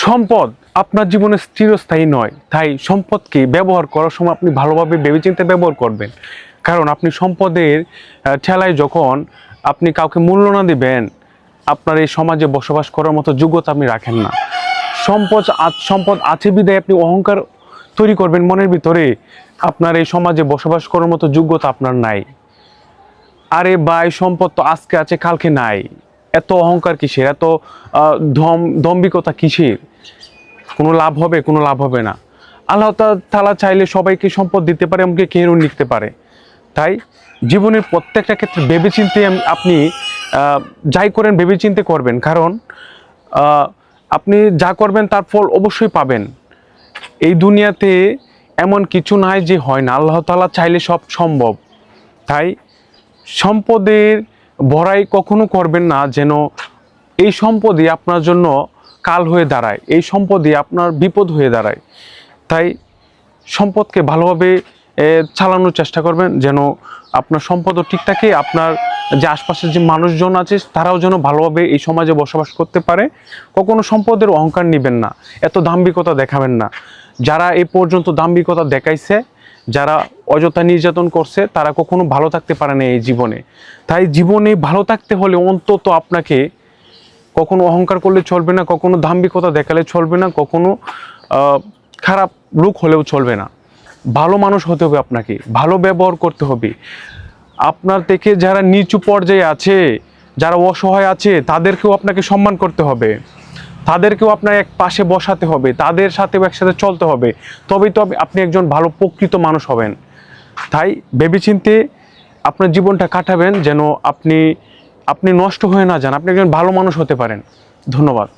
সম্পদ আপনার জীবনে চিরস্থায়ী নয়, তাই সম্পদকে ব্যবহার করার সময় আপনি ভালোভাবে ভেবেচিন্তে ব্যবহার করবেন। কারণ আপনি সম্পদের ঠেলায় যখন আপনি কাউকে মূল্য না দিবেন, আপনার এই সমাজে বসবাস করার মতো যোগ্যতা আপনি রাখেন না। সম্পদ আছে বিধায় আপনি অহংকার তৈরি করবেন মনের ভিতরে, আপনার এই সমাজে বসবাস করার মতো যোগ্যতা আপনার নাই। আরে ভাই, সম্পদ তো আজকে আছে কালকে নাই। এত অহংকার কিসের, এত দম্ভিকতা কিসের? কোনো লাভ হবে? কোনো লাভ হবে না। আল্লাহ তাআলা চাইলে সবাইকে সম্পদ দিতে পারে, এমনকি কেউ নিতে পারে। তাই জীবনের প্রত্যেকটা ক্ষেত্রে ভেবেচিন্তে আপনি যাই করেন ভেবেচিন্তে করবেন। কারণ আপনি যা করবেন তার ফল অবশ্যই পাবেন। এই দুনিয়াতে এমন কিছু নাই যে হয় না, আল্লাহ তাআলা চাইলে সব সম্ভব। তাই সম্পদের বড়াই কখনো করবেন না, যেন এই সম্পদই আপনার জন্য কাল হয়ে দাঁড়ায়, এই সম্পদই আপনার বিপদ হয়ে দাঁড়ায়। তাই সম্পদকে ভালোভাবে চালানোর চেষ্টা করবেন, যেন আপনার সম্পদও ঠিক থাকে, আপনার যে আশপাশের যে মানুষজন আছে তারাও যেন ভালোভাবে এই সমাজে বসবাস করতে পারে। কখনো সম্পদের অহংকার নেবেন না, এত দাম্ভিকতা দেখাবেন না। যারা এ পর্যন্ত দাম্ভিকতা দেখাইছে, যারা অযথা নির্যাতন করছে, তারা কখনো ভালো থাকতে পারে না এই জীবনে। তাই জীবনে ভালো থাকতে হলে অন্তত আপনাকে কখনো অহংকার করলে চলবে না, কখনো দাম্ভিকতা দেখালে চলবে না, কখনো খারাপ লোক হলেও চলবে না। ভালো মানুষ হতে হবে, আপনাকে ভালো ব্যবহার করতে হবে। আপনার থেকে যারা নিচু পর্যায়ে আছে, যারা অসহায় আছে, তাদেরকেও আপনাকে সম্মান করতে হবে, তাদেরকেও আপনার এক পাশে বসাতে হবে, তাদের সাথেও একসাথে চলতে হবে। তবেই তো আপনি একজন ভালো প্রকৃত মানুষ হবেন। তাই ভেবেচিন্তে আপনার জীবনটা কাটাবেন, যেন আপনি নষ্ট হয়ে না যান, আপনি একজন ভালো মানুষ হতে পারেন। ধন্যবাদ।